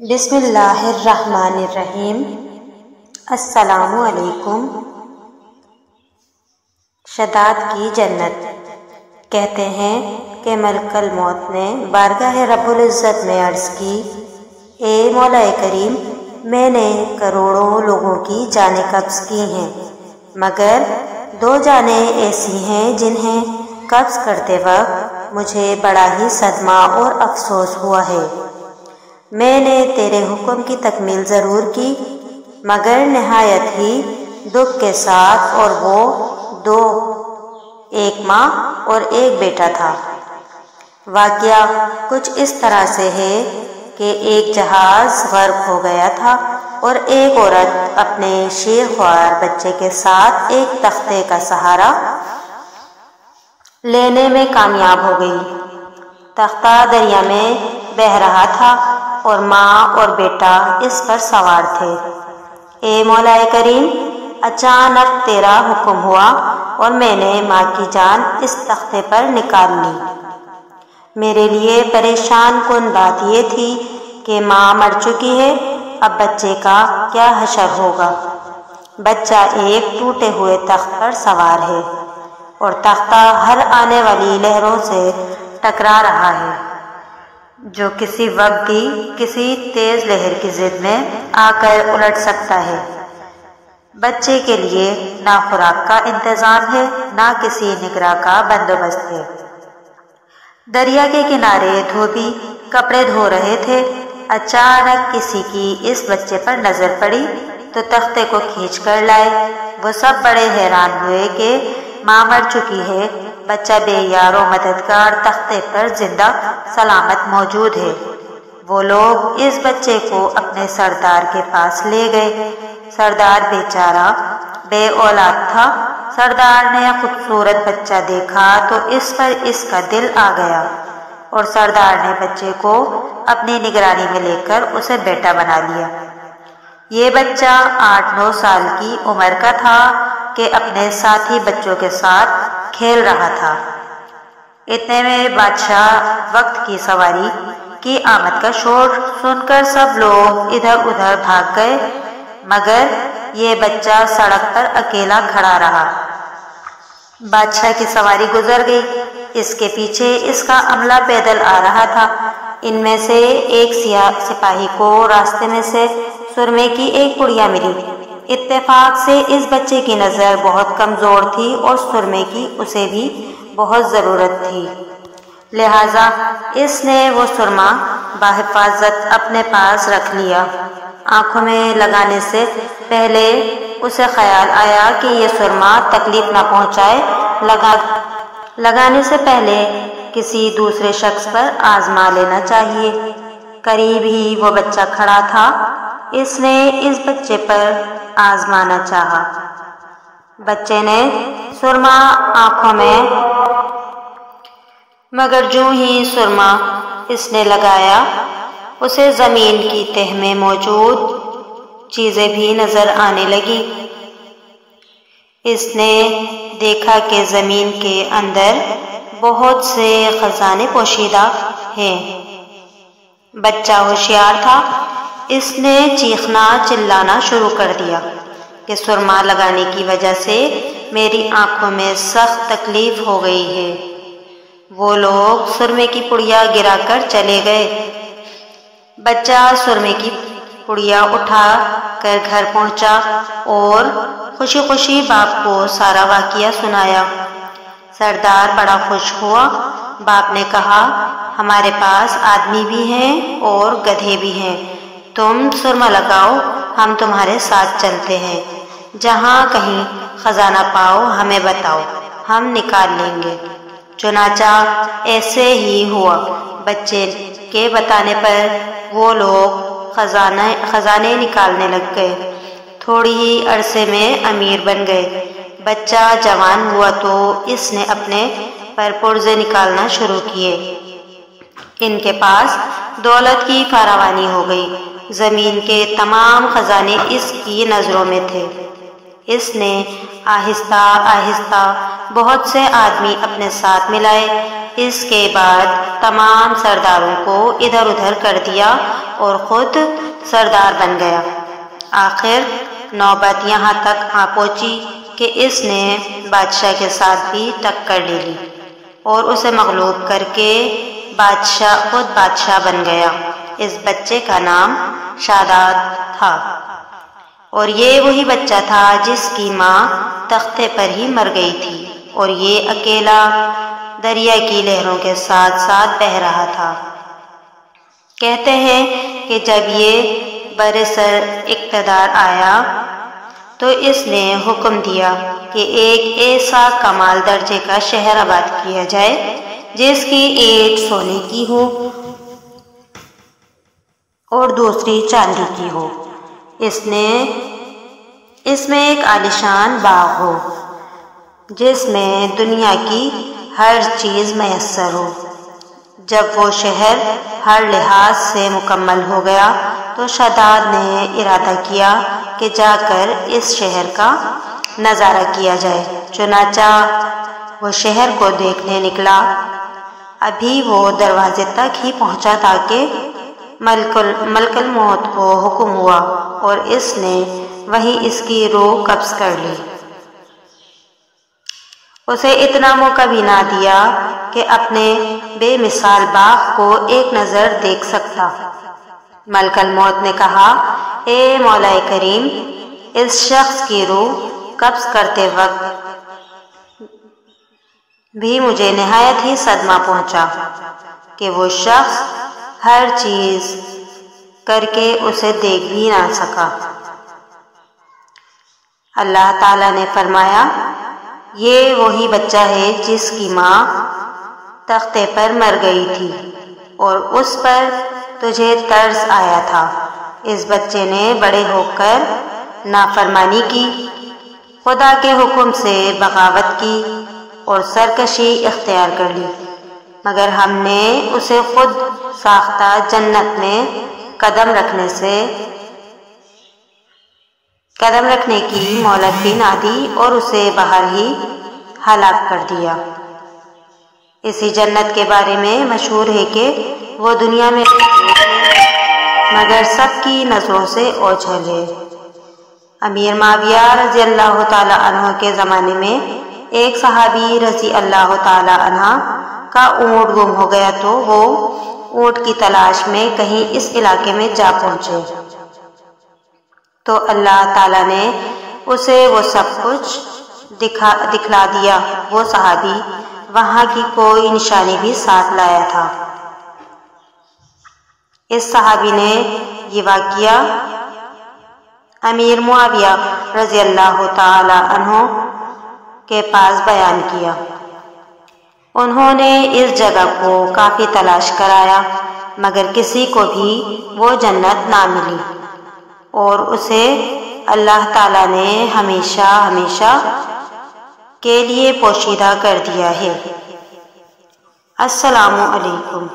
بسم اللہ الرحمن الرحیم۔ السلام علیکم۔ شداد کی جنت۔ کہتے ہیں کہ ملک الموت نے بارگاہ رب العزت میں عرض کی، اے مولا کریم، میں نے کروڑوں لوگوں کی جانیں قبض کی ہیں، مگر 2 جانیں ایسی ہیں جنہیں قبض کرتے وقت مجھے بڑا ہی صدمہ اور افسوس ہوا ہے۔ میں نے تیرے حکم کی تکمیل ضرور کی، مگر نہایت ہی دکھ کے ساتھ، اور وہ 2، ایک ماں اور ایک بیٹا تھا۔ واقعہ کچھ اس طرح سے ہے کہ ایک جہاز غرق ہو گیا تھا اور ایک عورت اپنے شیر خوار بچے کے ساتھ ایک تختے کا سہارا لینے میں کامیاب ہو گئی۔ تختہ دریا میں بہہ رہا تھا اور ماں اور بیٹا اس پر سوار تھے۔ اے مولا کریم، اچانک تیرا حکم ہوا اور میں نے ماں کی جان اس تختے پر نکال لی۔ میرے لیے پریشان کن بات یہ تھی کہ ماں مر چکی ہے، اب بچے کا کیا حشر ہوگا۔ بچہ ایک ٹوٹے ہوئے تخت پر سوار ہے اور تختہ ہر آنے والی لہروں سے ٹکرا رہا ہے، جو کسی وقت بھی کسی تیز لہر کی زد میں آ کر الٹ سکتا ہے۔ بچے کے لیے نہ خوراک کا انتظام ہے، نہ کسی نگراں کا بندوبست ہے۔ دریا کے کنارے دھوبی کپڑے دھو رہے تھے۔ اچانک کسی کی اس بچے پر نظر پڑی تو تختے کو کھینچ کر لائے۔ وہ سب بڑے حیران ہوئے کہ ماں مر چکی ہے، بچہ بے یار و مددگار تختے پر زندہ سلامت موجود ہے۔ وہ لوگ اس بچے کو اپنے سردار کے پاس لے گئے۔ سردار بیچارہ بے اولاد تھا۔ سردار نے خوبصورت بچہ دیکھا تو اس پر اس کا دل آ گیا اور سردار نے بچے کو اپنی نگرانی میں لے کر اسے بیٹا بنا لیا۔ یہ بچہ 8-9 سال کی عمر کا تھا کہ اپنے ساتھی بچوں کے ساتھ کھیل رہا تھا۔ اتنے میں بادشاہ وقت کی سواری کی آمد کا شور سن کر سب لوگ ادھر ادھر بھاگ گئے، مگر یہ بچہ سڑک پر اکیلا کھڑا رہا۔ بادشاہ کی سواری گزر گئی، اس کے پیچھے اس کا عملہ پیدل آ رہا تھا۔ ان میں سے ایک سپاہی کو راستے میں سے سرمے کی ایک پڑیا ملی۔ اتفاق سے اس بچے کی نظر بہت کمزور تھی اور سرمے کی اسے بھی بہت ضرورت تھی، لہذا اس نے وہ سرما بحفاظت اپنے پاس رکھ لیا۔ آنکھوں میں لگانے سے پہلے اسے خیال آیا کہ یہ سرما تکلیف نہ پہنچائے، لگانے سے پہلے کسی دوسرے شخص پر آزما لینا چاہیے۔ قریب ہی وہ بچہ کھڑا تھا، اس نے اس بچے پر آزمانا چاہا۔ بچے نے سرما آنکھوں میں، مگر جو ہی سرما اس نے لگایا اسے زمین کی تہ میں موجود چیزیں بھی نظر آنے لگی۔ اس نے دیکھا کہ زمین کے اندر بہت سے خزانے پوشیدہ ہیں۔ بچہ ہوشیار تھا، اس نے چیخنا چلانا شروع کر دیا کہ سرما لگانے کی وجہ سے میری آنکھوں میں سخت تکلیف ہو گئی ہے۔ وہ لوگ سرمے کی پڑیا گرا کر چلے گئے۔ بچہ سرمے کی پڑیا اٹھا کر گھر پہنچا اور خوشی خوشی باپ کو سارا واقعہ سنایا۔ سردار بڑا خوش ہوا۔ باپ نے کہا، ہمارے پاس آدمی بھی ہیں اور گدھے بھی ہیں، تم سرما لگاؤ، ہم تمہارے ساتھ چلتے ہیں، جہاں کہیں خزانہ پاؤ ہمیں بتاؤ، ہم نکال لیں گے۔ چنانچہ ایسے ہی ہوا۔ بچے کے بتانے پر وہ لوگ خزانے نکالنے لگ گئے۔ تھوڑی ہی عرصے میں امیر بن گئے۔ بچہ جوان ہوا تو اس نے اپنے پرپرزے نکالنا شروع کیے۔ ان کے پاس دولت کی فراوانی ہو گئی۔ زمین کے تمام خزانے اس کی نظروں میں تھے۔ اس نے آہستہ آہستہ بہت سے آدمی اپنے ساتھ ملائے۔ اس کے بعد تمام سرداروں کو ادھر ادھر کر دیا اور خود سردار بن گیا۔ آخر نوبت یہاں تک آ پہنچی کہ اس نے بادشاہ کے ساتھ بھی ٹکر لے لی اور اسے مغلوب کر کے خود بادشاہ بن گیا۔ اس بچے کا نام شاداد تھا اور یہ وہی بچہ تھا جس کی ماں تختے پر ہی مر گئی تھی اور یہ اکیلا دریا کی لہروں کے ساتھ ساتھ بہہ رہا تھا۔ کہتے ہیں کہ جب یہ برسر اقتدار آیا تو اس نے حکم دیا کہ ایک ایسا کمال درجے کا شہر آباد کیا جائے جس کی ایک سونے کی ہو اور دوسری چاندی کی ہو۔ اس میں ایک عالیشان باغ ہو جس میں دنیا کی ہر چیز میسر ہو۔ جب وہ شہر ہر لحاظ سے مکمل ہو گیا تو شاداد نے ارادہ کیا کہ جا کر اس شہر کا نظارہ کیا جائے۔ چنانچہ وہ شہر کو دیکھنے نکلا۔ ابھی وہ دروازے تک ہی پہنچا تھا کہ ملک الموت کو حکم ہوا اور اس نے وہیں اس کی روح قبض کر لی۔ اسے اتنا موقع بھی نہ دیا کہ اپنے بے مثال باغ کو ایک نظر دیکھ سکتا۔ ملک الموت نے کہا، اے مولا کریم، اس شخص کی روح قبض کرتے وقت بھی مجھے نہایت ہی صدمہ پہنچا کہ وہ شخص ہر چیز کر کے اسے دیکھ بھی نہ سکا۔ اللہ تعالیٰ نے فرمایا، یہ وہی بچہ ہے جس کی ماں تختے پر مر گئی تھی اور اس پر تجھے ترس آیا تھا۔ اس بچے نے بڑے ہو کر نافرمانی کی، خدا کے حکم سے بغاوت کی اور سرکشی اختیار کر لی، مگر ہم نے اسے خود ساختہ جنت میں قدم رکھنے کی مہلت بھی نہ دی اور اسے باہر ہی ہلاک کر دیا۔ اسی جنت کے بارے میں مشہور ہے کہ وہ دنیا میں مگر سب کی نظروں سے اوجھل ہے۔ امیر معاویہ رضی اللہ تعالی عنہ کے زمانے میں ایک صحابی رضی اللہ تعالی عنہ کا اونٹ گم ہو گیا تو وہ اونٹ کی تلاش میں کہیں اس علاقے میں جا پہنچے تو اللہ تعالیٰ نے اسے وہ سب کچھ دکھلا دیا۔ وہ صحابی وہاں کی کوئی نشانی بھی ساتھ لایا تھا۔ اس صحابی نے یہ واقعہ امیر معاویہ رضی اللہ تعالی عنہ کے پاس بیان کیا۔ انہوں نے اس جگہ کو کافی تلاش کرایا مگر کسی کو بھی وہ جنت نہ ملی اور اسے اللہ تعالیٰ نے ہمیشہ ہمیشہ کے لیے پوشیدہ کر دیا ہے۔ السلام علیکم۔